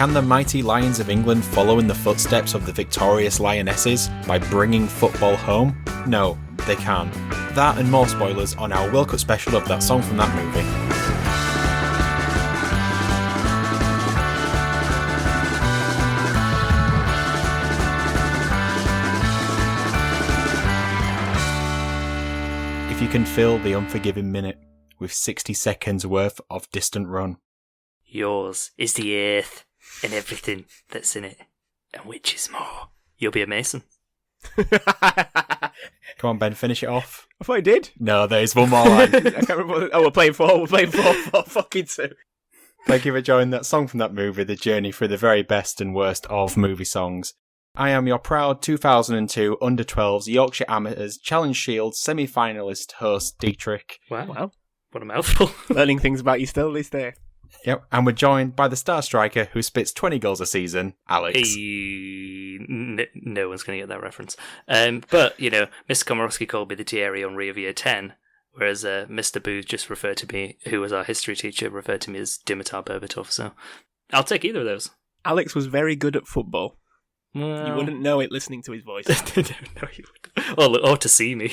Can the mighty Lions of England follow in the footsteps of the victorious Lionesses by bringing football home? No, they can't. That and more spoilers on our World Cup special of that song from that movie. If you can fill the unforgiving minute with 60 seconds worth of distant run. Yours is the earth and everything that's in it. And which is more? You'll be a mason. Come on, Ben, finish it off. I thought I did. No, there is one more line. I can't remember. Oh, we're playing four fucking two. Thank you for joining that song from that movie, the journey through the very best and worst of movie songs. I am your proud 2002 Under-12s Yorkshire Amateurs Challenge Shield semi-finalist host, Dietrich. Wow. What a mouthful. Learning things about you still this day. Yep, and we're joined by the star striker who spits 20 goals a season, Alex. No one's going to get that reference. But, Mr. Komorowski called me the Thierry Henry of Year 10, whereas Mr. Booth just referred to me, who was our history teacher, referred to me as Dimitar Berbatov, so I'll take either of those. Alex was very good at football. Well, you wouldn't know it listening to his voice. No, you wouldn't. Or to see me.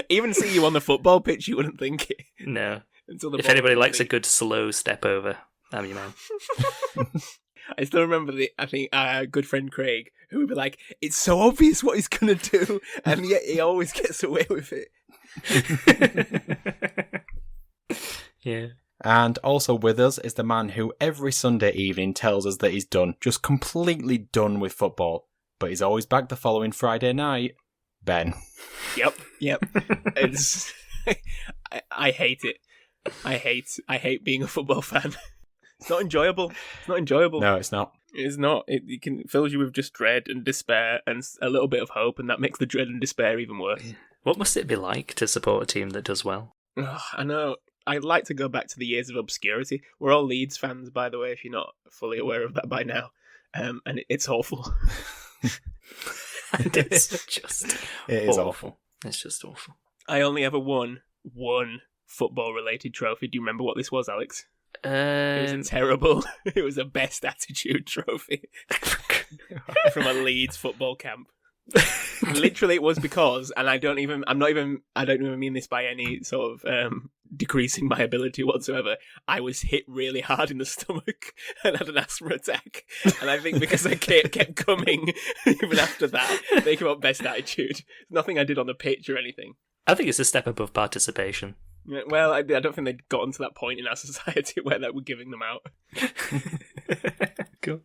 Even see you on the football pitch, you wouldn't think it. No. If anybody likes a good slow step over, I'm your man. I still remember our good friend Craig, who would be like, it's so obvious what he's going to do, and yet he always gets away with it. Yeah. And also with us is the man who every Sunday evening tells us that he's done, just completely done with football, but he's always back the following Friday night. Ben. Yep. It's I hate it. I hate being a football fan. It's not enjoyable. No, it's not. It's not. It fills you with just dread and despair and a little bit of hope, and that makes the dread and despair even worse. What must it be like to support a team that does well? Oh, I know. I'd like to go back to the years of obscurity. We're all Leeds fans, by the way, if you're not fully aware of that by now. And it's awful. And it's just It is awful. It's just awful. I only ever won one football-related trophy. Do you remember what this was, Alex? It was terrible. It was a best attitude trophy from a Leeds football camp. Literally, it was because, and I don't even mean this by any sort of decreasing my ability whatsoever. I was hit really hard in the stomach and had an asthma attack, and I think because I kept coming even after that, they came up best attitude. Nothing I did on the pitch or anything. I think it's a step above participation. Yeah, well, I don't think they'd gotten to that point in our society where they were giving them out. Good.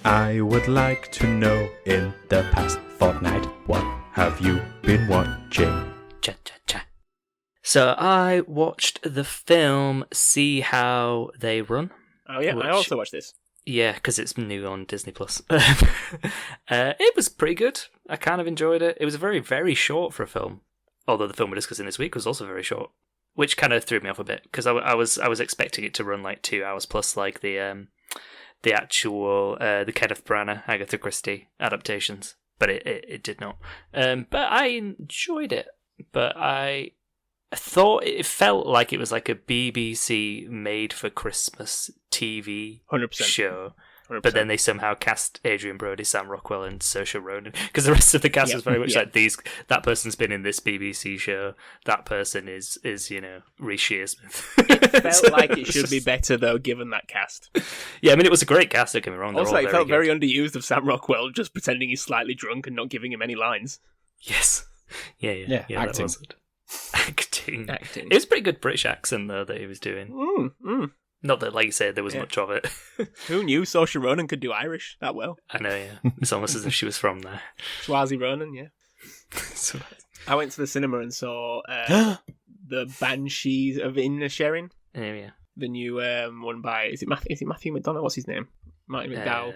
I would like to know, in the past fortnight, what have you been watching? Cha cha cha. So I watched the film See How They Run. Oh yeah, I also watched this. Yeah, because it's new on Disney Plus. It was pretty good. I kind of enjoyed it. It was very, very short for a film. Although the film we're discussing this week was also very short, which kind of threw me off a bit because I was expecting it to run like 2 hours plus, like the actual the Kenneth Branagh Agatha Christie adaptations, but it did not. But I enjoyed it. But I thought it felt like it was like a BBC made for Christmas TV 100%. show. 100%. But then they somehow cast Adrian Brody, Sam Rockwell, and Saoirse Ronan because the rest of the cast was very much like these. That person's been in this BBC show. That person is Reece Shearsmith. It felt like it should be better though, given that cast. Yeah, I mean it was a great cast. Don't get me wrong. Also, it felt very underused of Sam Rockwell just pretending he's slightly drunk and not giving him any lines. Yes. Yeah. Acting. That was it. Acting. It was a pretty good British accent though that he was doing. Not that, like you said, there was much of it. Who knew Saoirse Ronan could do Irish that well? I know, yeah. It's almost as if she was from there. Swazi Ronan, yeah. I went to the cinema and saw the Banshees of Inisherin. Oh, yeah. The new one by, is it Matthew McDonagh? What's his name? Martin McDowell.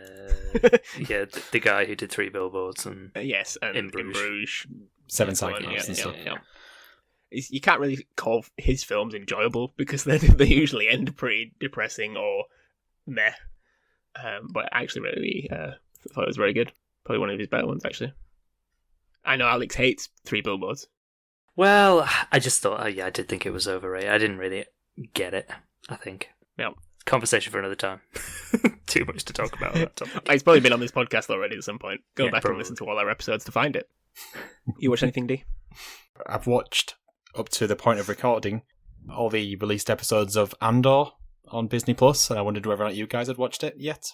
Yeah, the guy who did Three Billboards and yes, and In Bruges. Seven Psychopaths and stuff. Yeah. You can't really call his films enjoyable because they usually end pretty depressing or meh. But I actually really thought it was very good. Probably one of his better ones, actually. I know Alex hates Three Billboards. Well, I just thought, I did think it was overrated. I didn't really get it, I think. Yeah. Conversation for another time. Too much to talk about on that topic. It's probably been on this podcast already at some point. Go Yeah, back probably. and listen to all our episodes to find it. You watch anything, D? I've watched, up to the point of recording, all the released episodes of Andor on Disney Plus, and I wondered whether or not you guys had watched it yet.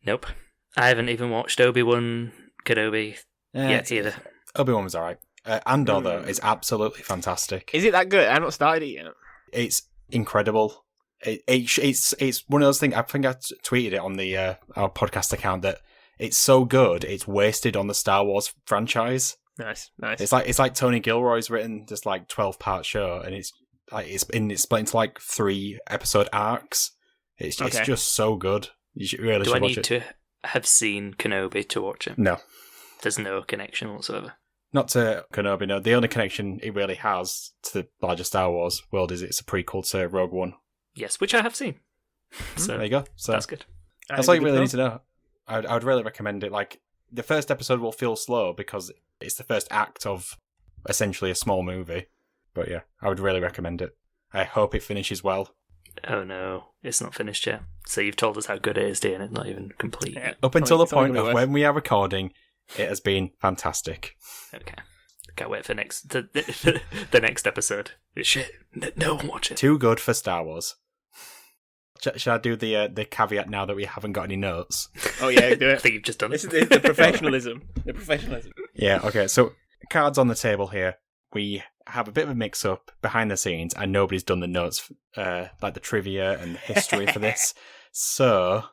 Nope. I haven't even watched Obi-Wan Kenobi yet either. Obi-Wan was alright. Andor, though, is absolutely fantastic. Is it that good? I've not started it yet. It's incredible. It's one of those things. I think I tweeted it on the our podcast account that it's so good it's wasted on the Star Wars franchise. Nice. It's like Tony Gilroy's written just like 12-part show, and it's split into like 3 episode arcs. It's just so good. You should really Do I watch need it. to have seen Kenobi to watch it? No, There's no connection whatsoever. not to Kenobi. No, the only connection it really has to the larger Star Wars world is it's a prequel to Rogue One. Yes, which I have seen. So There you go. So that's good. that's all you really need to know. I would really recommend it. Like, the first episode will feel slow because it's the first act of essentially a small movie. But yeah, I would really recommend it. I hope it finishes well. Oh no, it's not finished yet. So you've told us how good it is, dear, and it's not even complete. Yeah. Up until the point of worth. when we are recording, it has been fantastic. Okay. Can't wait for the next episode. Shit, no one watch it. Too good for Star Wars. Should I do the caveat now that we haven't got any notes? Oh yeah, do I it. think you've just done This it. is the professionalism. The professionalism. Yeah, okay, so cards on the table here. We have a bit of a mix-up behind the scenes, and nobody's done the notes, like the trivia and the history for this. So,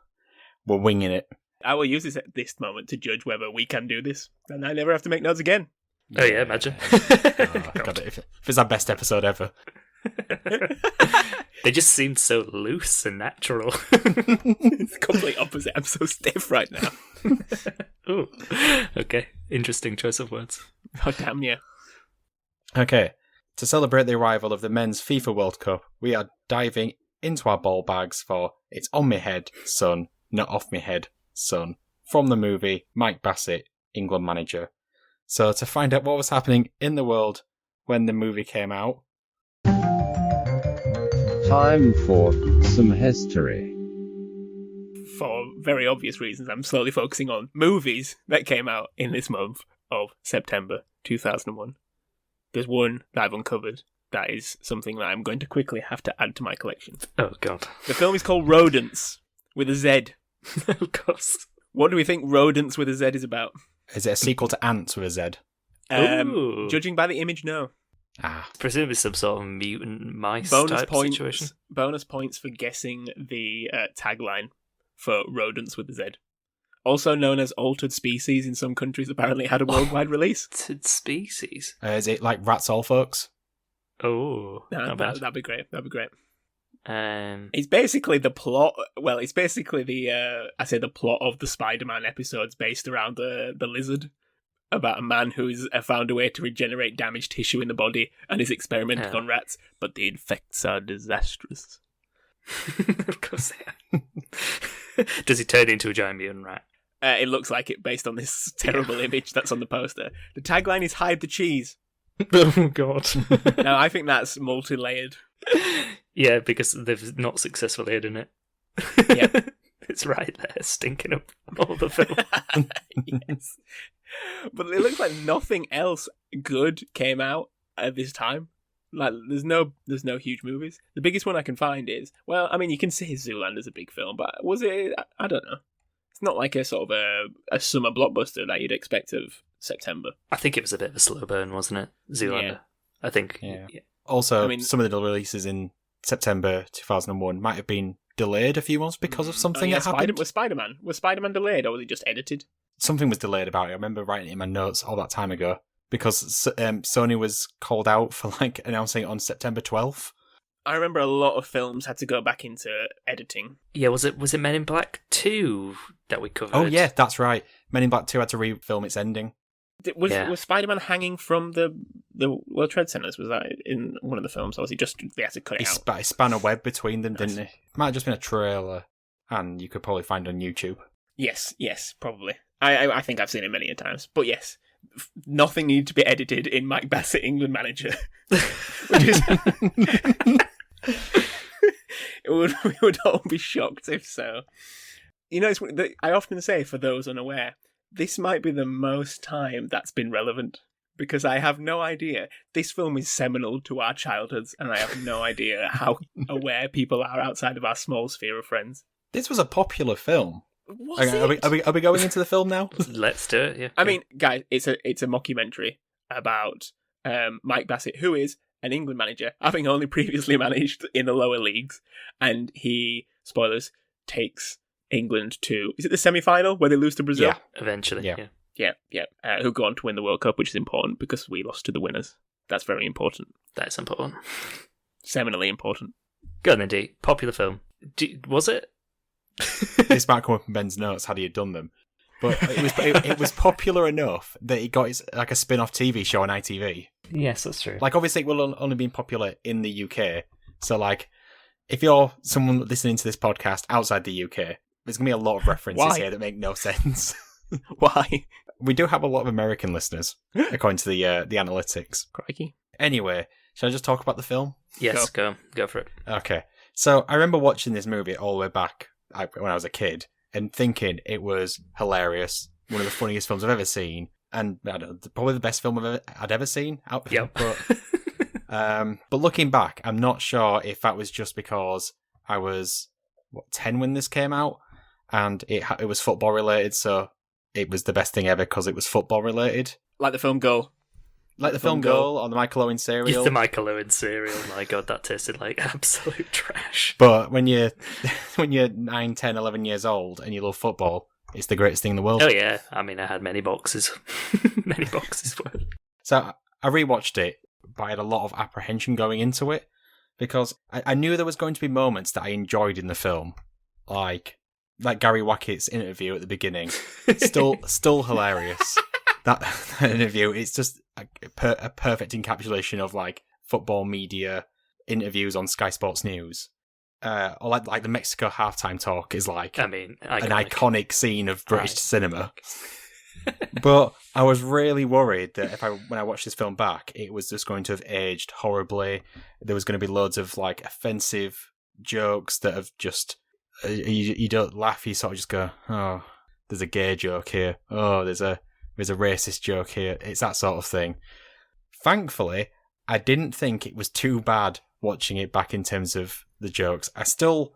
we're winging it. I will use this moment to judge whether we can do this, and I never have to make notes again. Oh yeah, imagine. Oh, God, if it's our best episode ever. They just seem so loose and natural. It's the complete opposite. I'm so stiff right now. Ooh. Okay, interesting choice of words. Oh damn you. Okay, to celebrate the arrival of the men's FIFA World Cup, we are diving into our ball bags for It's On Me Head, Son, Not Off Me Head, Son, from the movie Mike Bassett, England Manager. So to find out what was happening in the world when the movie came out, Time for some history. For very obvious reasons, I'm slowly focusing on movies that came out in this month of September 2001. There's one that I've uncovered that is something that I'm going to quickly have to add to my collection. Oh god. The film is called Rodents, with a Z. Of course. What do we think Rodents with a Z is about? is it a sequel to Ants with a Z? Ooh. Judging by the image, no. Presumably some sort of mutant mice type situation. Bonus points for guessing the tagline for Rodents with a Z. Also known as Altered Species in some countries, apparently had a worldwide release. Altered species. Is it like Rats All Folks? Oh, not bad. That'd be great. Um, It's basically the plot. Well, it's basically the plot of the Spider-Man episodes based around the lizard, about a man who's found a way to regenerate damaged tissue in the body and is experimenting on rats, but the effects are disastrous. of course they are. Does he turn into a giant mutant rat? It looks like it based on this terrible image that's on the poster. The tagline is "Hide the cheese." Oh god. Now, I think that's multi-layered. Yeah, because they've not successfully hidden it. Yeah. It's right there, stinking up all the film. Yes. But it looks like nothing else good came out at this time. Like, there's no huge movies. The biggest one I can find is, well, I mean, you can say Zoolander's a big film, but was it? I don't know. It's not like a sort of a summer blockbuster that you'd expect of September. I think it was a bit of a slow burn, wasn't it? Zoolander. Yeah. I think. Yeah. Also, I mean- some of the releases in September 2001 might have been delayed a few months because of something that happened. Was Spider-Man delayed, or was it just edited? Something was delayed about it. I remember writing it in my notes all that time ago because Sony was called out for like announcing it on September 12th. I remember a lot of films had to go back into editing. Yeah, was it Men in Black 2 that we covered? Oh yeah, that's right. Men in Black 2 had to refilm its ending. Was Spider-Man hanging from the World Trade Centers? Was that in one of the films, or was he just they had to cut it out? He span a web between them, didn't he? Might have just been a trailer, and you could probably find it on YouTube. Yes, probably. I think I've seen it many a times, but yes, nothing needed to be edited in Mike Bassett, England Manager. Which is, We would all be shocked if so. You know, I often say, for those unaware, this might be the most time that's been relevant, because I have no idea. This film is seminal to our childhoods, and I have no idea how aware people are outside of our small sphere of friends. This was a popular film. Was it? Are we going into the film now? Let's do it, yeah. I mean, guys, it's a mockumentary about Mike Bassett, who is an England manager, having only previously managed in the lower leagues, and he, spoilers, takes England to, is it the semi-final where they lose to Brazil? Yeah, eventually, yeah. Who go on to win the World Cup, which is important because we lost to the winners. That's very important. That's important. Seminally important. Go on, Indy. Popular film. Was it? This might come up in Ben's notes had he had done them. But it was popular enough that it got like a spin-off TV show on ITV. Yes, that's true. Like, obviously, it will only been popular in the UK. So, like, if you're someone listening to this podcast outside the UK, there's going to be a lot of references here that make no sense. Why? We do have a lot of American listeners, according to the analytics. Crikey. Anyway, shall I just talk about the film? Yes, go for it. Okay. So, I remember watching this movie all the way back when I was a kid, and thinking it was hilarious, one of the funniest films I've ever seen, and I don't know, probably the best film I'd ever seen. Yep. But looking back, I'm not sure if that was just because I was 10 when this came out, and it was football related, so it was the best thing ever because it was football related. Like the film Goal. Like the film Goal or the Michael Owen cereal. It's the Michael Owen cereal. My God, that tasted like absolute trash. But when you're 9, 10, 11 years old and you love football, it's the greatest thing in the world. Oh yeah, I mean, I had many boxes. Many boxes worth. So I rewatched it, but I had a lot of apprehension going into it, because I knew there was going to be moments that I enjoyed in the film, like Gary Wackett's interview at the beginning. Still hilarious. That interview, it's just a perfect encapsulation of like football media interviews on Sky Sports News. Or like the Mexico halftime talk is like, I mean, an iconic scene of British cinema. But I was really worried that when I watched this film back, it was just going to have aged horribly. There was going to be loads of like offensive jokes that have just you don't laugh, you sort of just go, oh, there's a gay joke here. Oh, there's a racist joke here. It's that sort of thing. Thankfully, I didn't think it was too bad watching it back in terms of the jokes. I still,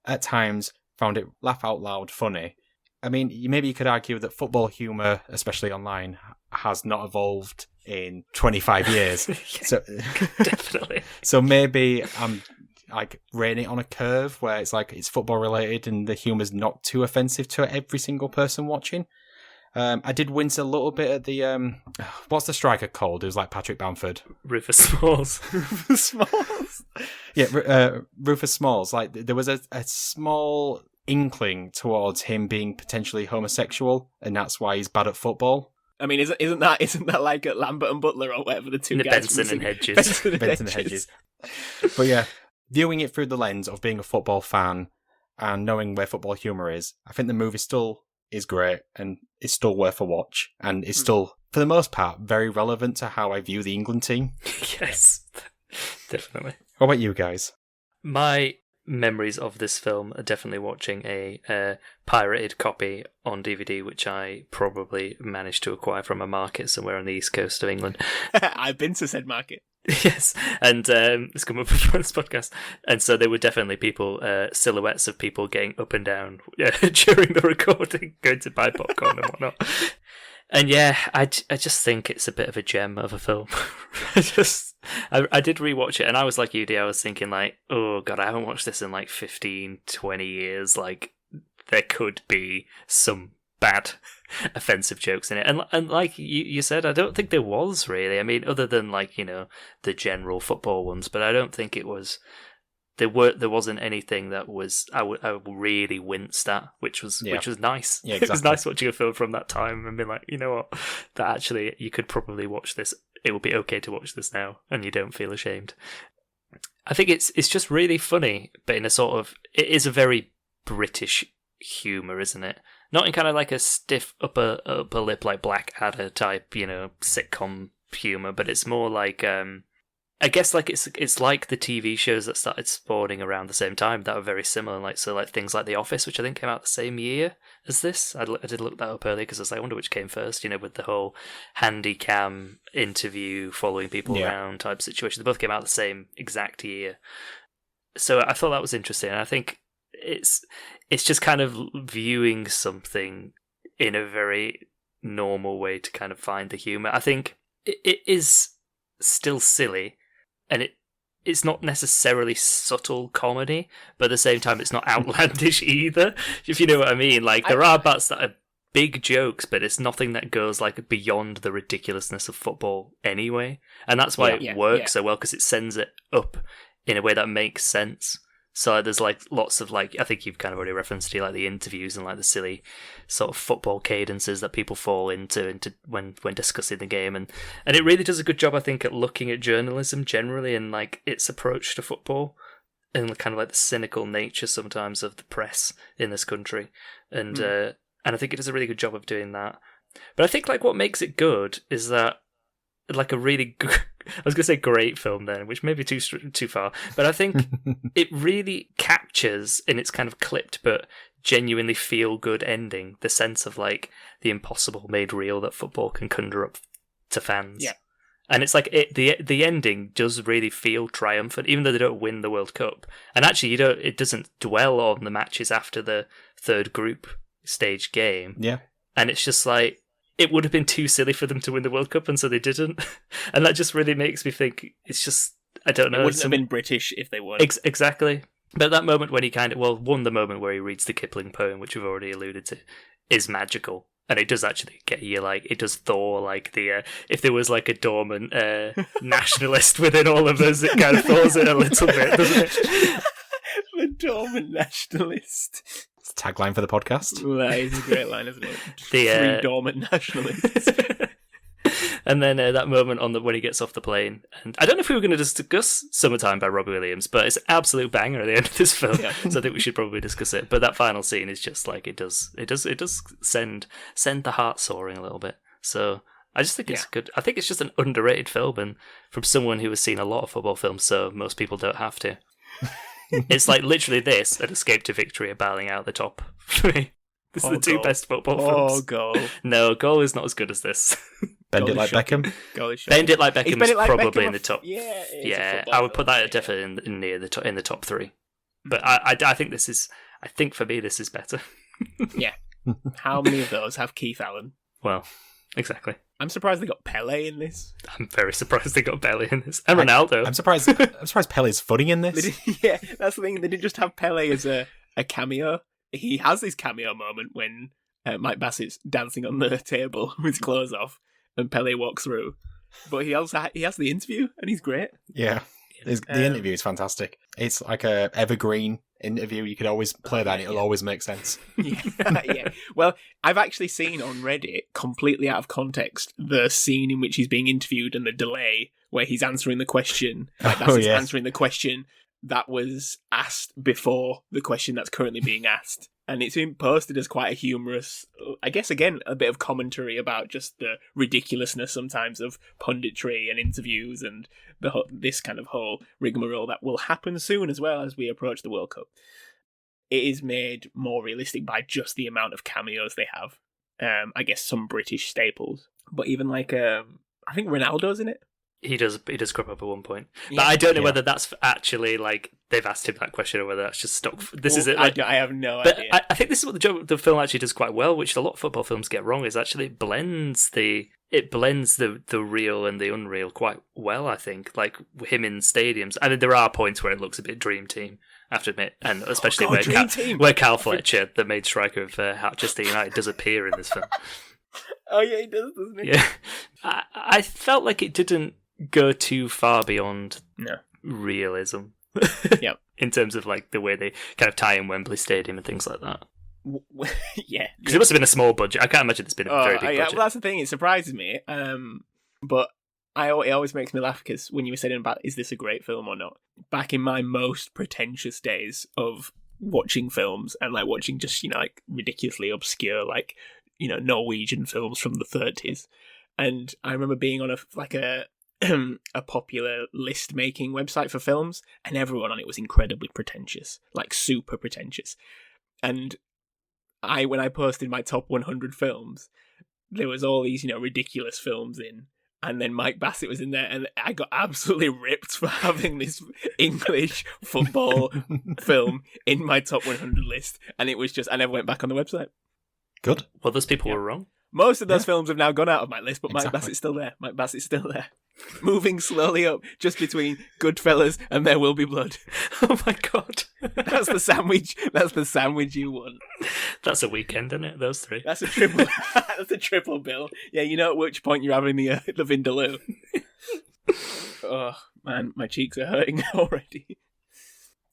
at times, found it laugh out loud funny. I mean, maybe you could argue that football humour, especially online, has not evolved in 25 years. So definitely. So maybe I'm like rating it on a curve where it's like it's football related and the humour's not too offensive to every single person watching. I did wince a little bit at the what's the striker called? It was like Patrick Bamford. Rufus Smalls. Rufus Smalls. Yeah, Rufus Smalls. Like there was a small inkling towards him being potentially homosexual, and that's why he's bad at football. I mean, isn't that like at Lambert and Butler or whatever the two guys? Benson and Hedges. Benson and Hedges. But yeah, viewing it through the lens of being a football fan and knowing where football humour is, I think the movie still is great and it's still worth a watch, and it's still, for the most part, very relevant to how I view the England team. Yes, definitely. What about you guys? My memories of this film are definitely watching a pirated copy on DVD, which I probably managed to acquire from a market somewhere on the east coast of England. I've been to said market. Yes, and it's come up before this podcast, and so there were definitely people, silhouettes of people getting up and down during the recording, going to buy popcorn and whatnot. And yeah, I just think it's a bit of a gem of a film. I did rewatch it, and I was like you, D, I was thinking like, oh god, I haven't watched this in like 15, 20 years. Like, there could be some bad offensive jokes in it, and like you said, I don't think there was really. I mean, other than like, you know, the general football ones, but I don't think it was. There wasn't anything that was I really winced at, which was nice. Yeah, exactly. It was nice watching a film from that time and being like, you know what, that actually you could probably watch this. It would be okay to watch this now, and you don't feel ashamed. I think it's just really funny, but in a sort of, it is a very British humour, isn't it? Not in kind of like a stiff upper lip like Blackadder type, you know, sitcom humour, but it's more like I guess like it's like the TV shows that started spawning around the same time that are very similar. Like things like The Office, which I think came out the same year as this. I did look that up earlier because I was like, I wonder which came first. With the whole handy cam interview, following people around type situation. They both came out the same exact year. So I thought that was interesting. And I think it's just kind of viewing something in a very normal way to kind of find the humor. I think it is still silly. And it's not necessarily subtle comedy, but at the same time, it's not outlandish either, if you know what I mean. Like, there are bits that are big jokes, but it's nothing that goes, like, beyond the ridiculousness of football anyway. And that's why it works so well, because it sends it up in a way that makes sense. So there's, like, lots of, like, I think you've kind of already referenced to, like, the interviews and, like, the silly sort of football cadences that people fall into when discussing the game. And it really does a good job, I think, at looking at journalism generally and, like, its approach to football and kind of, like, the cynical nature sometimes of the press in this country. And I think it does a really good job of doing that. But I think, like, what makes it good is that, like, a really good... I was going to say great film then, which may be too far, but I think it really captures in its kind of clipped but genuinely feel-good ending the sense of, like, the impossible made real that football can conjure up to fans. Yeah. And it's like the ending does really feel triumphant, even though they don't win the World Cup. And actually, it doesn't dwell on the matches after the third group stage game. Yeah. And it's just like, it would have been too silly for them to win the World Cup, and so they didn't. And that just really makes me think, it's just, I don't know. It wouldn't have been British if they won. Exactly. But that moment when he the moment where he reads the Kipling poem, which we've already alluded to, is magical. And it does actually get you, like, it does thaw, like, if there was, like, a dormant nationalist within all of us, it kind of thaws it a little bit, doesn't it? The dormant nationalist. It's a tagline for the podcast. That is a great line, isn't it? Three dormant nationalists. And then that moment when he gets off the plane, and I don't know if we were going to discuss "Summertime" by Robbie Williams, but it's an absolute banger at the end of this film, so I think we should probably discuss it. But that final scene is just like it does send the heart soaring a little bit. So I just think it's good. I think it's just an underrated film, and from someone who has seen a lot of football films, so most people don't have to. It's like literally this, an Escape to Victory, are battling out the top for me. This is the two best football films. Goal. No, Goal is not as good as this. Bend It Like Beckham. Bend It Like Beckham is probably in the top. Yeah, I would put that definitely in the top three. But I think this is. I think for me this is better. Yeah. How many of those have Keith Allen? Well, exactly. I'm surprised they got Pele in this. I'm very surprised they got Pele in this. And Ronaldo. I'm surprised Pele's footing in this. Yeah, that's the thing. They didn't just have Pele as a cameo. He has this cameo moment when Mike Bassett's dancing on the table with his clothes off and Pele walks through. But he has the interview and he's great. Yeah. The interview is fantastic. It's like a evergreen interview. You could always play that and it'll always make sense. Yeah. Well, I've actually seen on Reddit, completely out of context, the scene in which he's being interviewed and the delay where he's answering the question. Answering the question that was asked before the question that's currently being asked. And it's been posted as quite a humorous, I guess, again, a bit of commentary about just the ridiculousness sometimes of punditry and interviews and this kind of whole rigmarole that will happen soon as well as we approach the World Cup. It is made more realistic by just the amount of cameos they have. I guess some British staples. But even like, I think Ronaldo's in it. He does crop up at one point, but I don't know whether that's actually like they've asked him that question or whether that's just stock. Is it? Like, I have no idea. I think this is what the film actually does quite well, which a lot of football films get wrong. Is actually it blends the real and the unreal quite well. I think like him in stadiums. I mean, there are points where it looks a bit Dream Team, I have to admit, and especially where Cal Fletcher, the main striker of Manchester United, does appear in this film. Oh yeah, he does, doesn't he? Yeah, I felt like it didn't go too far beyond realism. Yeah, in terms of like the way they kind of tie in Wembley Stadium and things like that. Yeah, because it must have been a small budget. I can't imagine it's been a very big budget. Well, that's the thing. It surprises me. But it always makes me laugh because when you were saying about is this a great film or not, back in my most pretentious days of watching films and like watching just like ridiculously obscure like Norwegian films from the 30s, and I remember being on a a popular list-making website for films, and everyone on it was incredibly pretentious, like super pretentious. And when I posted my top 100 films, there was all these, ridiculous films in, and then Mike Bassett was in there, and I got absolutely ripped for having this English football film in my top 100 list, and it was just, I never went back on the website. Good. Well, those people were wrong. Most of those films have now gone out of my list, but Mike Bassett's still there. Mike Bassett's still there. Moving slowly up, just between Goodfellas and There Will Be Blood. Oh my god. That's the sandwich. That's the sandwich you want. That's a weekend, isn't it? Those three. That's a triple. That's a triple bill. Yeah, you know at which point you're having the Vindaloo. Oh man, my cheeks are hurting already.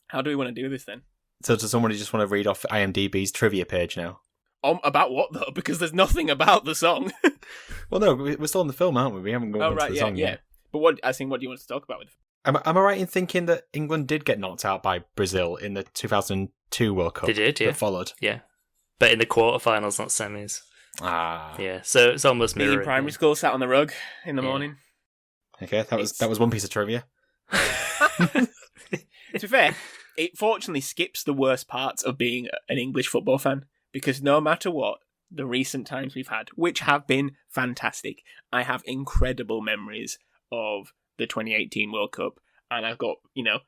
How do we want to do this then? So does somebody just want to read off IMDb's trivia page now? About what though? Because there's nothing about the song. Well, no, we're still in the film, aren't we? We haven't gone into the song yet. But what do you want to talk about with? Am I right in thinking that England did get knocked out by Brazil in the 2002 World Cup? They did, yeah. That followed. Yeah. But in the quarterfinals, not semis. Ah. Yeah, so it's almost Me mirroring. in primary school sat on the rug in the morning. Okay, that was one piece of trivia. To be fair, it fortunately skips the worst parts of being an English football fan, because no matter what, the recent times we've had, which have been fantastic, I have incredible memories of the 2018 World Cup, and I've got,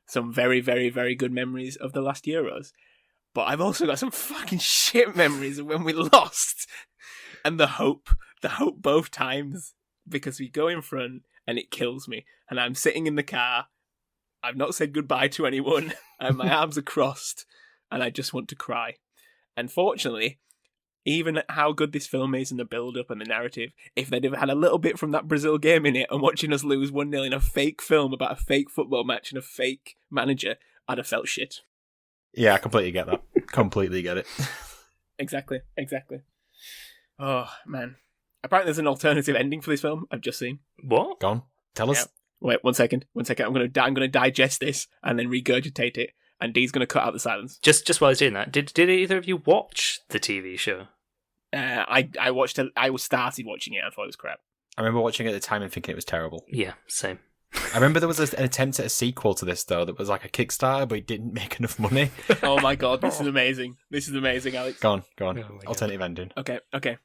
some very, very, very good memories of the last Euros. But I've also got some fucking shit memories of when we lost. And the hope both times, because we go in front and it kills me, and I'm sitting in the car, I've not said goodbye to anyone, and my arms are crossed, and I just want to cry. And fortunately, even how good this film is and the build-up and the narrative, if they'd have had a little bit from that Brazil game in it and watching us lose 1-0 in a fake film about a fake football match and a fake manager, I'd have felt shit. Yeah, I completely get that. Completely get it. Exactly. Oh, man. Apparently there's an alternative ending for this film I've just seen. What? Go on. Tell us. Yeah. Wait, one second. I'm going to digest this and then regurgitate it, and Dee's going to cut out the silence. Just while I was doing that, did either of you watch the TV show? I watched it. I started watching it. I thought it was crap. I remember watching it at the time and thinking it was terrible. Yeah, same. I remember there was an attempt at a sequel to this, though, that was like a Kickstarter, but it didn't make enough money. Oh my god, this is amazing. This is amazing, Alex. Go on. Oh Alternative ending. Okay.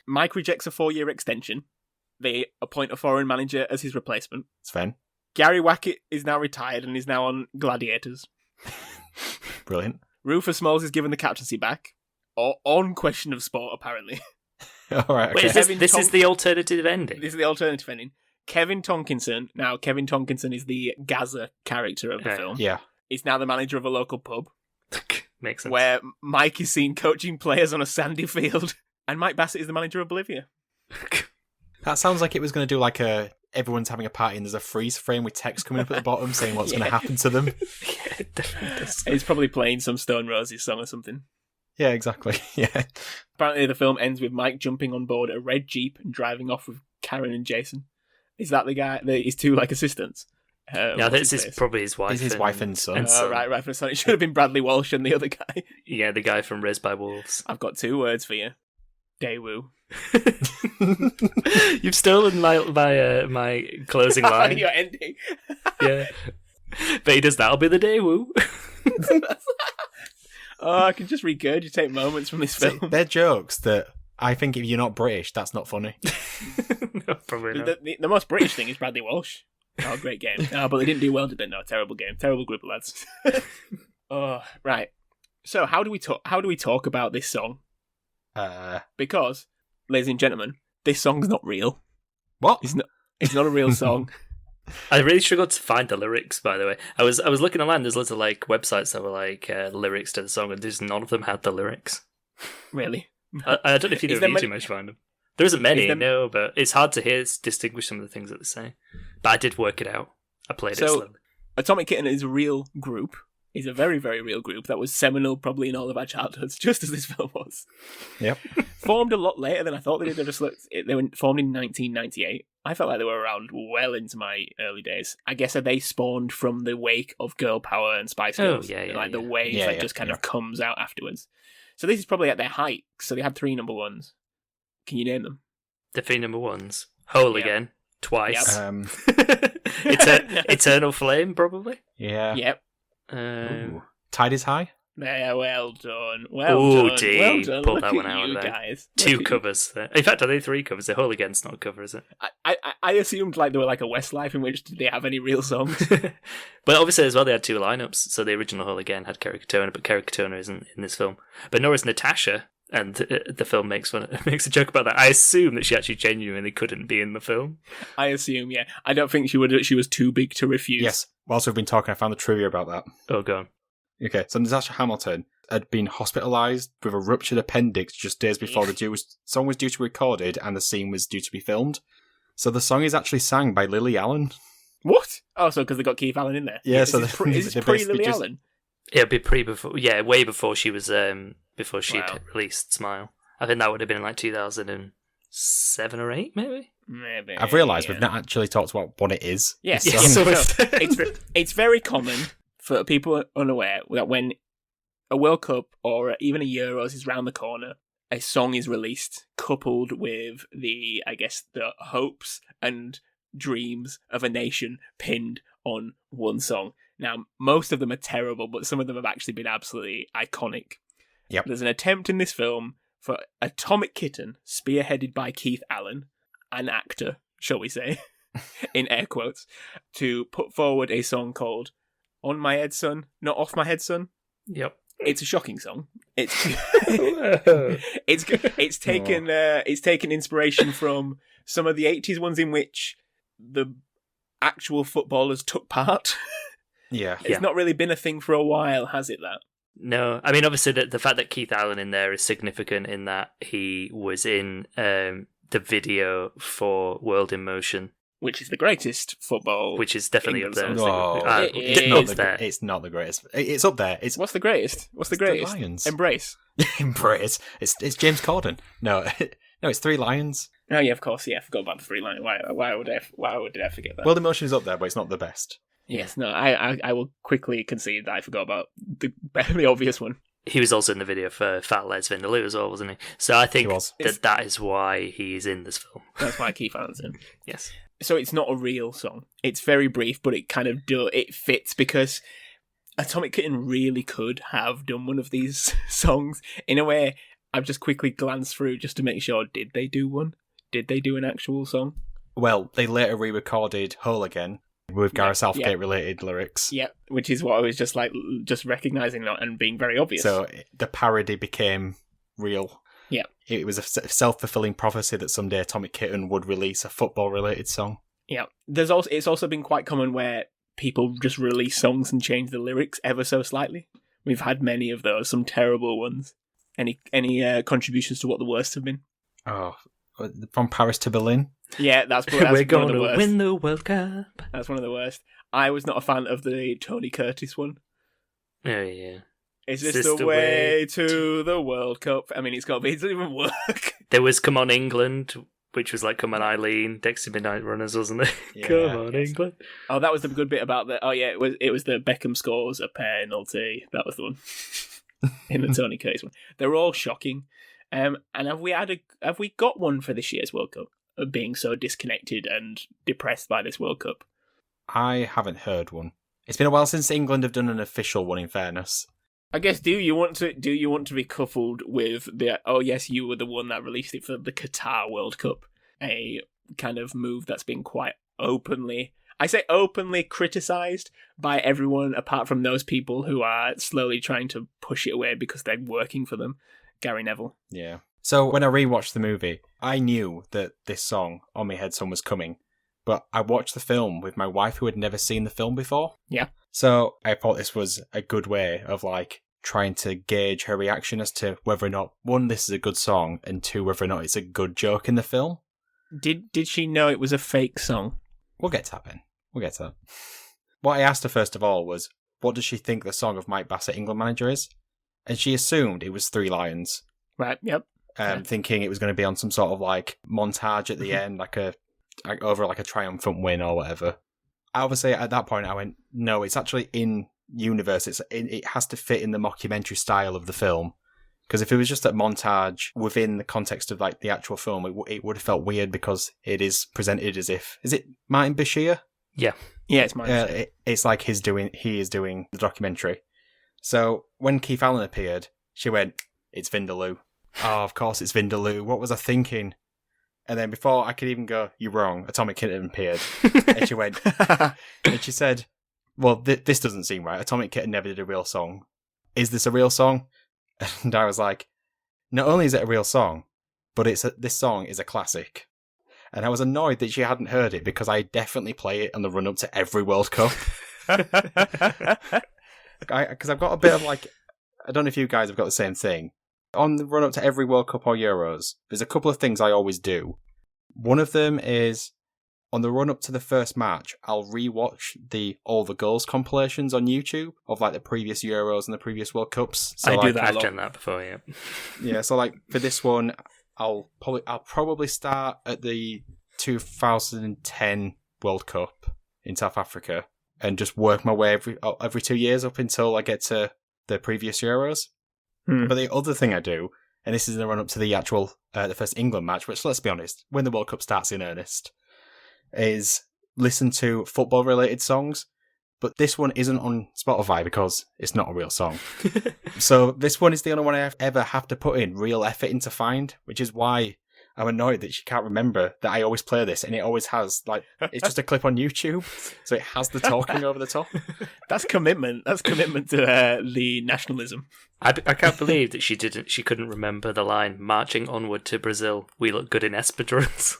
Mike rejects a 4-year extension. They appoint a foreign manager as his replacement. Sven. Gary Wackett is now retired and is now on Gladiators. Brilliant. Rufus Smalls is given the captaincy back. On question of sport, apparently. All right, okay. Wait, this is the alternative ending? This is the alternative ending. Kevin Tonkinson is the Gaza character of the film. Yeah. He's now the manager of a local pub. Makes sense. Where Mike is seen coaching players on a sandy field. And Mike Bassett is the manager of Bolivia. That sounds like it was going to do like everyone's having a party and there's a freeze frame with text coming up at the bottom saying what's going to happen to them. Yeah, it definitely does. He's probably playing some Stone Roses song or something. Yeah, exactly. Yeah. Apparently the film ends with Mike jumping on board a red Jeep and driving off with Karen and Jason. Is that the guy? His two assistants? Yeah, this is probably his wife. He's his wife and son. Right for a son. It should have been Bradley Walsh and the other guy. Yeah, the guy from Raised by Wolves. I've got 2 words for you. Daewoo. You've stolen my closing line. Your ending. Yeah. But he does that'll be the Daewoo. Oh, I can just regurgitate moments from this film. They're jokes that I think if you're not British, that's not funny. No, probably not. The most British thing is Bradley Walsh. Oh, great game. No, but they didn't do well, did they? No, terrible game. Terrible group of lads. Oh, right. So how do we talk about this song? Because, ladies and gentlemen, this song's not real. What? It's not a real song. I really struggled to find the lyrics, by the way. I was looking online, there's lots of websites that were lyrics to the song, and just none of them had the lyrics. Really? I don't know if you do too much to find them. There isn't many, no, but it's hard to distinguish some of the things that they say. But I did work it out. I played it slowly. Atomic Kitten is a real group. It's a very, very real group that was seminal probably in all of our childhoods, just as this film was. Yep. Formed a lot later than I thought they did. They were formed in 1998. I felt like they were around well into my early days. I guess they spawned from the wake of Girl Power and Spice Girls. The wave that just kind of comes out afterwards. So this is probably at their height. So they had 3 number ones. Can you name them? The 3 number ones. Whole Again. Twice. Yep. Eternal Flame, probably. Yeah. Yep. Ooh. Tide is High? Yeah, well done. Well Ooh, done. Dee, Well done. pulled Look that one at out you of there. guys. Two Look at you. covers there. In fact, are they 3 covers? The Whole Against not a cover, is it? I assumed like they were like a Westlife, in which did they have any real songs? But obviously as well they had 2 lineups. So the original Whole Again had Kerry Katona, but Kerry Katona isn't in this film. But nor is Natasha, and the film makes a joke about that. I assume that she actually genuinely couldn't be in the film. I assume, yeah. I don't think she was too big to refuse. Yes. Whilst we've been talking, I found the trivia about that. Oh, go on. Okay, so Natasha Hamilton had been hospitalised with a ruptured appendix just days before the song was due to be recorded and the scene was due to be filmed. So the song is actually sang by Lily Allen. What? Oh, so because they got Keith Allen in there. Yeah, is so it pre-Lily Allen? It'd be way before she was before she'd Wow. released Smile. I think that would have been in like 2007 or 8, maybe. Maybe. I've realised we've not actually talked about what it is. Yes. Yeah, So so it's very common for people unaware that when a World Cup or even a Euros is round the corner, a song is released coupled with the hopes and dreams of a nation pinned on one song. Now, most of them are terrible, but some of them have actually been absolutely iconic. Yep. There's an attempt in this film for Atomic Kitten, spearheaded by Keith Allen, an actor, shall we say, in air quotes, to put forward a song called On My Head Son, Not Off My Head Son. Yep. It's a shocking song. It's taken inspiration from some of the 80s ones in which the actual footballers took part. Yeah. It's not really been a thing for a while, has it, that? No, I mean, obviously, the fact that Keith Allen in there is significant in that he was in the video for World in Motion, Which is the greatest football. which is definitely up there. England song. No, It it's not the greatest. It's up there. What's the greatest? What's the It's the greatest? Lions. Embrace. Embrace. It's James Corden. No, it's Three Lions. Oh yeah, of course. Yeah, I forgot about the 3 line. Why would I forget that? World Emotion is up there, but it's not the best. Yes, no, I will quickly concede that I forgot about the obvious one. He was also in the video for Fat Les Vindaloo as well, wasn't he? So I think He was. that is why he's in this film. That's why Keith Allen's in. Yes. So it's not a real song. It's very brief, but it kind of it fits because Atomic Kitten really could have done one of these songs. In a way, I've just quickly glanced through just to make sure, did they do one? Did they do an actual song? Well, they later re-recorded Whole Again with Gareth Southgate-related lyrics. Yeah, which is what I was just recognising that and being very obvious. So the parody became real. Yeah. It was a self-fulfilling prophecy that someday Atomic Kitten would release a football-related song. Yeah. It's also been quite common where people just release songs and change the lyrics ever so slightly. We've had many of those, some terrible ones. Any contributions to what the worst have been? Oh, from Paris to Berlin? Yeah, that's We're one going of the to worst. win the World Cup. That's one of the worst. I was not a fan of the Tony Curtis one. Oh, yeah. Is this the way to the World Cup? I mean, it doesn't even work. There was Come On England, which was like Come On Eileen, Dexter Midnight Runners, wasn't it? Yeah, Come On England. Oh, that was the good bit about the... Oh, yeah, it was the Beckham scores a penalty. That was the one. In the Tony Curtis one. They're all shocking. And have we got one for this year's World Cup? Of being so disconnected and depressed by this World Cup? I haven't heard one. It's been a while since England have done an official one, in fairness. I guess, do you want to be coupled with the... Oh, yes, you were the one that released it for the Qatar World Cup. A kind of move that's been quite openly... I say openly criticised by everyone apart from those people who are slowly trying to push it away because they're working for them. Gary Neville. Yeah. So when I rewatched the movie, I knew that this song, On My Head Son, was coming. But I watched the film with my wife who had never seen the film before. Yeah. So I thought this was a good way of trying to gauge her reaction as to whether or not, one, this is a good song, and two, whether or not it's a good joke in the film. Did she know it was a fake song? We'll get to that, Ben. We'll get to that. What I asked her first of all was, what does she think the song of Mike Bassett, England manager, is? And she assumed it was Three Lions. Right, yep. Thinking it was going to be on some sort of montage at the end, over a triumphant win or whatever. Obviously, at that point, I went, no, it's actually in universe. It has to fit in the mockumentary style of the film Because if it was just a montage within the context of like the actual film, it would have felt weird because it is presented as if... Is it Martin Bashir? Yeah. Yeah, it's Martin Bashir. It's like he is doing the documentary. So when Keith Allen appeared, she went, "It's Vindaloo." Oh, of course it's Vindaloo. What was I thinking? And then before I could even go, "You're wrong," Atomic Kitten appeared. And she went, and she said, "Well, this doesn't seem right. Atomic Kitten never did a real song. Is this a real song?" And I was like, not only is it a real song, but this song is a classic. And I was annoyed that she hadn't heard it because I definitely play it on the run-up to every World Cup. Because I've got a bit of like, I don't know if you guys have got the same thing. On the run-up to every World Cup or Euros, there's a couple of things I always do. One of them is, on the run-up to the first match, I'll rewatch all the goals compilations on YouTube of like the previous Euros and the previous World Cups. So I do that. I've done that before, yeah. Yeah, so like for this one, I'll probably start at the 2010 World Cup in South Africa and just work my way every 2 years up until I get to the previous Euros. But the other thing I do, and this is in the run-up to the actual the first England match, which, let's be honest, when the World Cup starts in earnest, is listen to football-related songs. But this one isn't on Spotify because it's not a real song. So this one is the only one I ever have to put in real effort into find, which is why I'm annoyed that she can't remember that I always play this, and it always has, like, it's just a clip on YouTube, so it has the talking over the top. That's commitment. That's commitment to the nationalism. I can't believe that she couldn't remember the line, "Marching onward to Brazil, we look good in espadrilles."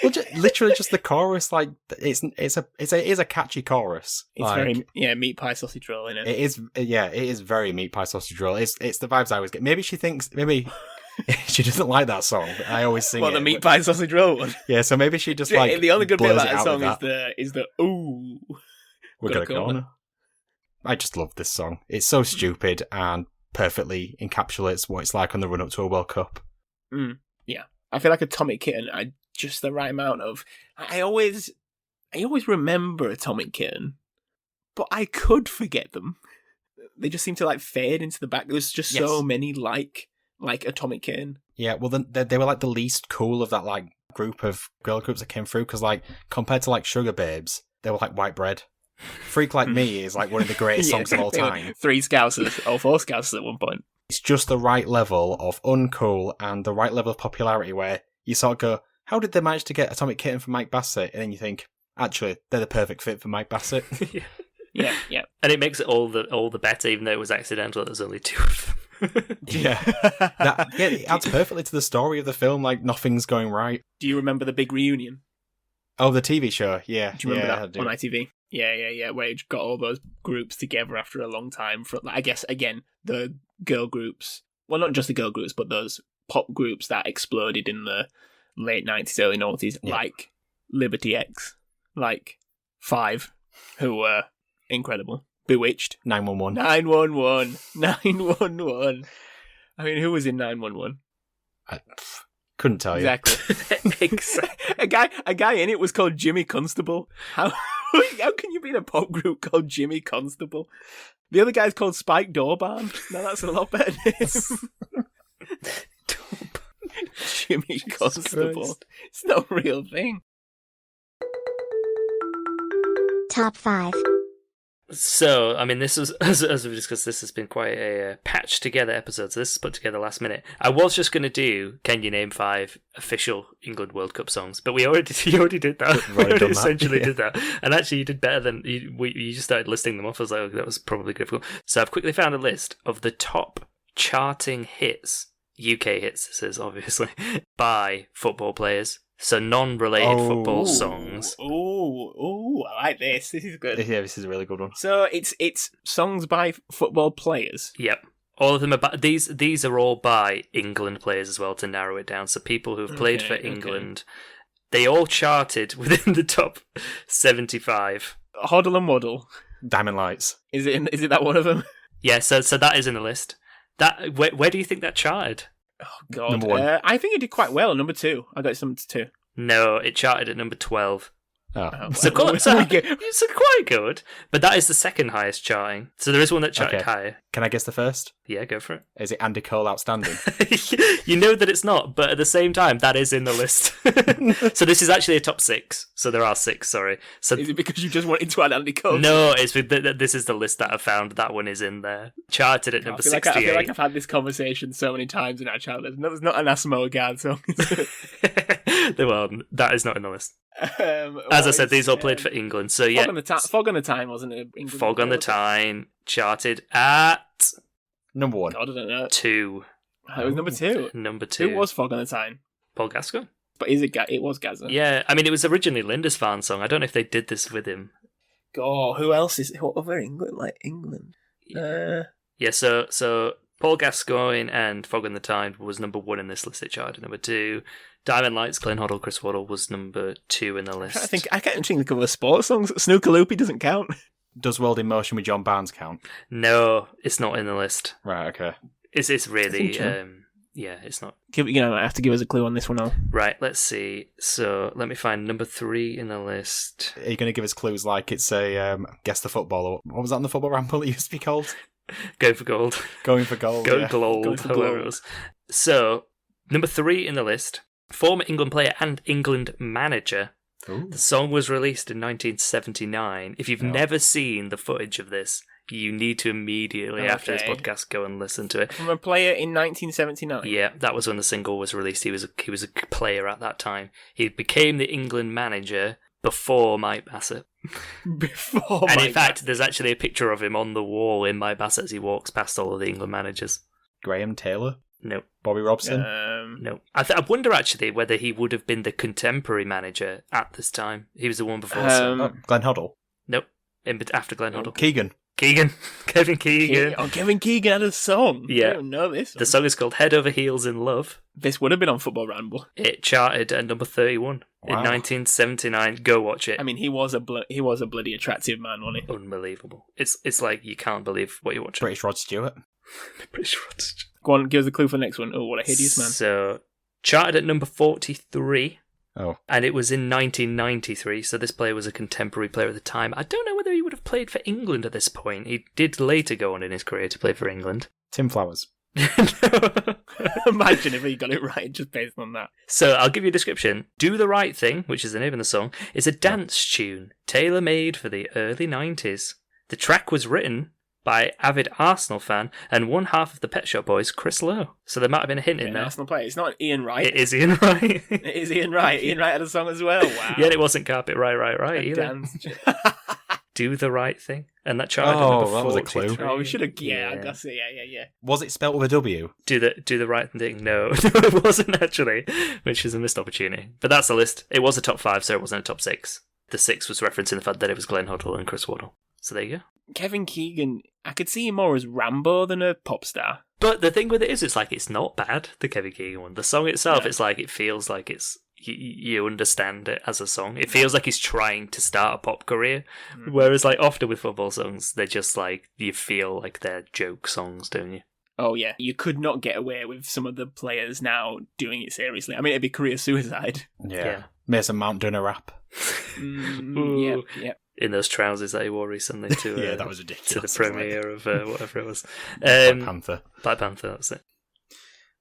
Well, literally just the chorus, like it's a catchy chorus. It's like, very meat pie sausage roll, isn't it? It is very meat pie sausage roll. It's the vibes I always get. Maybe she doesn't like that song. But I always sing the meat pie sausage roll one. Yeah, so maybe she just like the only good bit about that song is the ooh. We're gonna corner. I just love this song. It's so stupid and perfectly encapsulates what it's like on the run up to a World Cup. Yeah, I feel like Atomic Kitten. Just the right amount of. I always remember Atomic Kitten, but I could forget them. They just seem to like fade into the back. There was just so many like Atomic Kitten. Yeah, well, then they were like the least cool of that like group of girl groups that came through because like compared to like Sugar Babes, they were like white bread. Freak Like Me is like one of the greatest songs of all time. 3 Scousers or 4 Scousers at one point. It's just the right level of uncool and the right level of popularity where you sort of go, how did they manage to get Atomic Kitten from Mike Bassett? And then you think, actually, they're the perfect fit for Mike Bassett. Yeah. And it makes it all the better, even though it was accidental. There's only 2 of them. It adds perfectly to the story of the film. Like nothing's going right. Do you remember the big reunion? Oh, the TV show. Yeah. Do you remember that on ITV? Yeah. Where it got all those groups together after a long time. For I guess again the girl groups. Well, not just the girl groups, but those pop groups that exploded in the late 90s, early 90s, like Liberty X, like Five, who were incredible. Bewitched. 911. I mean, who was in 911? I couldn't tell you. Exactly. A guy in it was called Jimmy Constable. How can you be in a pop group called Jimmy Constable? The other guy's called Spike Dorbarn. Now that's a lot better name. Jimmy Constable. Christ. It's not a real thing. Top 5. So, I mean, this was, as we've discussed, this has been quite a patched together episode, so this is put together last minute. I was just going to do, can you name 5 official England World Cup songs? But you already did that. We already essentially did that. And actually, you did better than, you just started listing them off. I was like, that was probably difficult. So I've quickly found a list of the top charting hits, UK hits, this is obviously, by football players. So non-related football songs. Oh, I like this. This is good. Yeah, this is a really good one. So it's songs by football players. Yep. All of them are these are all by England players as well, to narrow it down. So people who've played for England. They all charted within the top 75. Hoddle and Waddle. Diamond Lights. Is it that one of them? Yeah, so that is in the list. That where do you think that charted? Oh, God. Number 1. I think it did quite well. Number 2. I got it number 2. No, it charted at number 12. Oh. So quite good, but that is the second highest charting. So there is one that charted higher. Can I guess the first? Yeah, go for it. Is it Andy Cole Outstanding? You know that it's not, but at the same time, that is in the list. So this is actually a top 6. So there are 6, sorry. So is it because you just wanted to add Andy Cole? No, it's this is the list that I found. That one is in there. Charted at number 68. I feel like I've had this conversation so many times in our childhood. No, it's not an Asimo Guard song. Well, that is not in the list. As I said, these all played for England. So yeah, Fog on the Time, wasn't it? England Fog on the Time charted at number 1. God, I don't know. 2. It was number 2. Number 2. Who was Fog on the Time? Paul Gascoigne. But it was Gazza. Yeah, I mean, it was originally Lindisfarne's song. I don't know if they did this with him. God, who else is other England? Yeah, so Paul Gascoigne and Fog on the Time was number 1 in this list. It charted number 2. Diamond Lights, Glenn Hoddle, Chris Waddle was number 2 in the list. I can't think of the sports songs. Snooker Loopy doesn't count. Does World in Motion with John Barnes count? No, it's not in the list. Right, okay. It's really it's not. I have to give us a clue on this one now. Right, let's see. So let me find number 3 in the list. Are you going to give us clues like it's a guess the football, or what was that on the football ramble it used to be called? Going for gold. Going for gold. Going for gold. So number 3 in the list. Former England player and England manager. Ooh. The song was released in 1979. If you've never seen the footage of this, you need to immediately, after this podcast, go and listen to it. From a player in 1979? Yeah, that was when the single was released. He was a player at that time. He became the England manager before Mike Bassett. In fact, there's actually a picture of him on the wall in Mike Bassett as he walks past all of the England managers. Graham Taylor? No. Bobby Robson? No. I wonder actually whether he would have been the contemporary manager at this time. He was the one before. Glenn Hoddle? Nope. After Glenn Hoddle. Keegan? Kevin Keegan. Kevin Keegan had a song. Yeah. I don't know this one. The song is called Head Over Heels in Love. This would have been on Football Ramble. It charted at number 31 in 1979. Go watch it. I mean, he was a bloody attractive man, wasn't he? Unbelievable. It's like you can't believe what you're watching. British Rod Stewart. British Rod Stewart. Go on, give us a clue for the next one. Oh, what a hideous man. So, charted at number 43. Oh. And it was in 1993, so this player was a contemporary player at the time. I don't know whether he would have played for England at this point. He did later go on in his career to play for England. Tim Flowers. Imagine if he got it right just based on that. So I'll give you a description. Do the Right Thing, which is the name of the song, is a dance tune tailor-made for the early 90s. The track was written by avid Arsenal fan and one half of the Pet Shop Boys, Chris Lowe. So there might have been a hint in there. Arsenal player. It's not Ian Wright. It is Ian Wright. It is Ian Wright. Ian Wright had a song as well. Wow. Yeah, it wasn't Carpet Right either. Do the Right Thing. And that charted number 43. That was a clue. Oh, we should have... Yeah, that's it. Yeah. Was it spelled with a W? Do the Right Thing? No, it wasn't actually, which is a missed opportunity. But that's the list. It was a top 5, so it wasn't a top 6. The 6 was referencing the fact that it was Glenn Hoddle and Chris Waddle. So there you go. Kevin Keegan, I could see him more as Rambo than a pop star. But the thing with it is, it's like, it's not bad, the Kevin Keegan one. The song itself, it's like, it feels like it's, you understand it as a song. It feels like he's trying to start a pop career. Mm-hmm. Whereas, like, often with football songs, they're just like, you feel like they're joke songs, don't you? Oh, yeah. You could not get away with some of the players now doing it seriously. I mean, it'd be career suicide. Yeah. Mason Mount doing a rap. Yeah. In those trousers that he wore recently to that was ridiculous, to the premiere of whatever it was. Black Panther. Black Panther, that's it.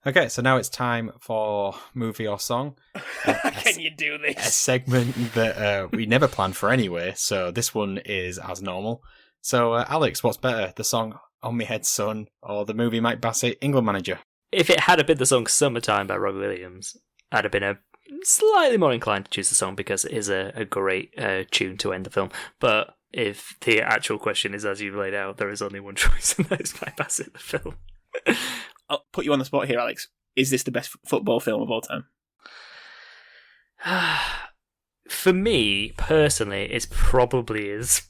Okay, so now it's time for movie or song. Can you do this? A segment that we never planned for anyway, so this one is as normal. So, Alex, what's better, the song On Me Head Son or the movie Mike Bassett, England Manager? If it had been the song Summertime by Robbie Williams, I'd have been slightly more inclined to choose the song because it is a great tune to end the film. But if the actual question is as you've laid out, there is only one choice, and that is Mike Bassett, the film. I'll put you on the spot here, Alex. Is this the best football film of all time? For me, personally, it probably is.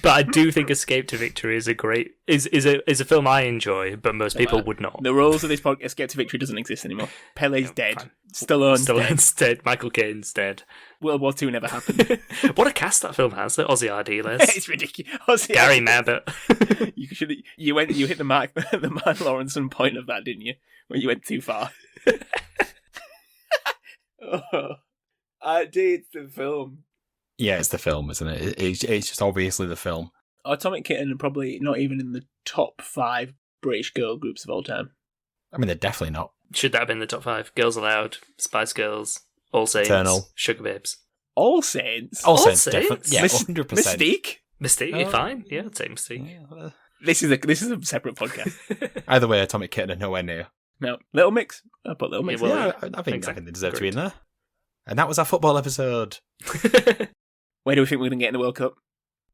But I do think Escape to Victory is a film I enjoy, but most people would not. The rules of this podcast, Escape to Victory doesn't exist anymore. Pele's dead. Fine. Stallone's dead. Michael Caine's dead. World War II never happened. What a cast that film has. That Ozzy Ardiles. It's ridiculous. Gary Mabbott. You hit the Mark Lawrenson point of that, didn't you? When you went too far. It's the film. Yeah, it's the film, isn't it? It's just obviously the film. Atomic Kitten are probably not even in the top 5 British girl groups of all time. I mean, they're definitely not. Should that have been the top 5? Girls Aloud, Spice Girls, All Saints, Eternal. Sugar Babes. All Saints? All Saints? Saints, definitely. Yeah, 100%. Mystique? Mystique, fine. Yeah, I'd say Mystique. Yeah. This is a separate podcast. Either way, Atomic Kitten are nowhere near. No, Little Mix. I'll put Little Mix. Yeah, well, I think they deserve to be in Agreed. there. And that was our football episode. Where do we think we're going to get in the World Cup?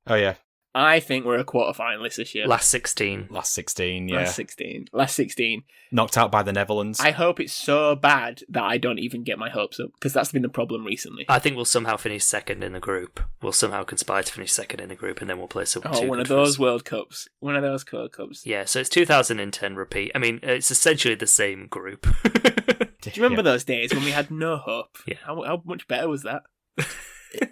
Oh, yeah. I think we're a quarter-finalist this year. Last 16. Last 16, yeah. Last 16. Knocked out by the Netherlands. I hope it's so bad that I don't even get my hopes up, because that's been the problem recently. I think we'll somehow finish second in the group. We'll somehow conspire to finish second in the group, and then we'll play some. One of those World Cups. One of those World Cups. Yeah, so it's 2010 repeat. I mean, it's essentially the same group. Do you remember those days when we had no hope? Yeah. How much better was that?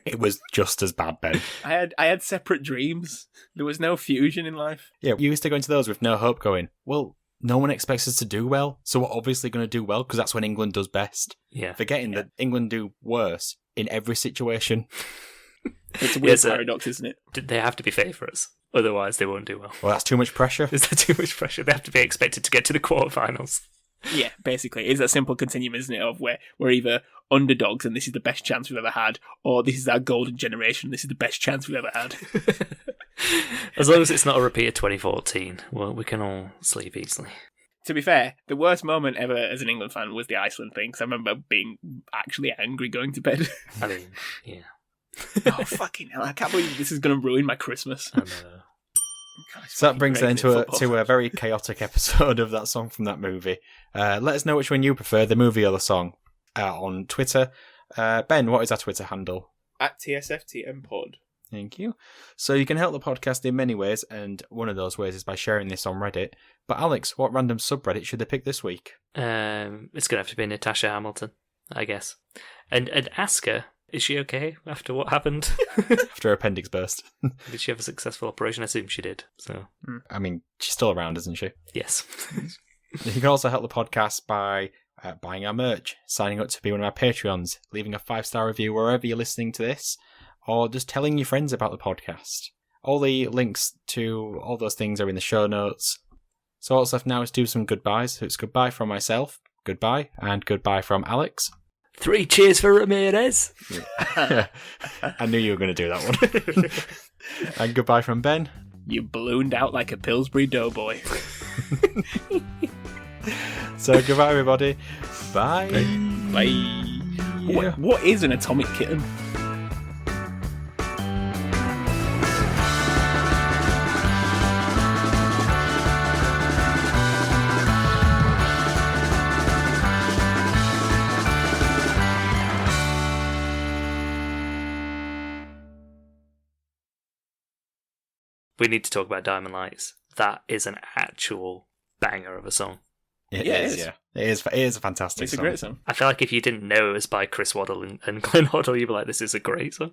It was just as bad, Ben. I had separate dreams. There was no fusion in life. Yeah, you used to go into those with no hope going, well, no one expects us to do well, so we're obviously going to do well because that's when England does best. Yeah. Forgetting that England do worse in every situation. It's a weird paradox, isn't it? They have to be favourites, otherwise they won't do well. Well, that's too much pressure. Is there too much pressure? They have to be expected to get to the quarterfinals. Yeah, basically. It's that simple continuum, isn't it, of where we're either underdogs and this is the best chance we've ever had, or this is our golden generation, this is the best chance we've ever had. As long as it's not a repeat of 2014, well, we can all sleep easily. To be fair, the worst moment ever as an England fan was the Iceland thing, because I remember being actually angry going to bed. I mean, yeah. Oh, fucking hell, I can't believe this is going to ruin my Christmas. I know. God, it's So that fucking brings it great into football. a very chaotic episode of that song from that movie. Let us know which one you prefer, the movie or the song, on Twitter. Ben, what is our Twitter handle? At TSFTMPod. Thank you. So you can help the podcast in many ways, and one of those ways is by sharing this on Reddit. But Alex, what random subreddit should they pick this week? It's going to have to be Natasha Hamilton, I guess. And ask her, is she okay after what happened? After her appendix burst. Did she have a successful operation? I assume she did. So, I mean, she's still around, isn't she? yes. You can also help the podcast by buying our merch, signing up to be one of our Patreons, leaving a 5-star review wherever you're listening to this, or just telling your friends about the podcast. All the links to all those things are in the show notes. So all that's left now is to do some goodbyes. So it's goodbye from myself, goodbye, and goodbye from Alex. 3 cheers for Ramirez. I knew you were going to do that one. And goodbye from Ben. You ballooned out like a Pillsbury Doughboy. So goodbye, everybody. Bye. Bye. Yeah. What is an atomic kitten? We need to talk about Diamond Lights. That is an actual banger of a song. It Yeah, it is, is. yeah. It is a fantastic It's a song. great song. I feel like if you didn't know it was by Chris Waddle and Glenn Hoddle, you'd be like, this is a great song.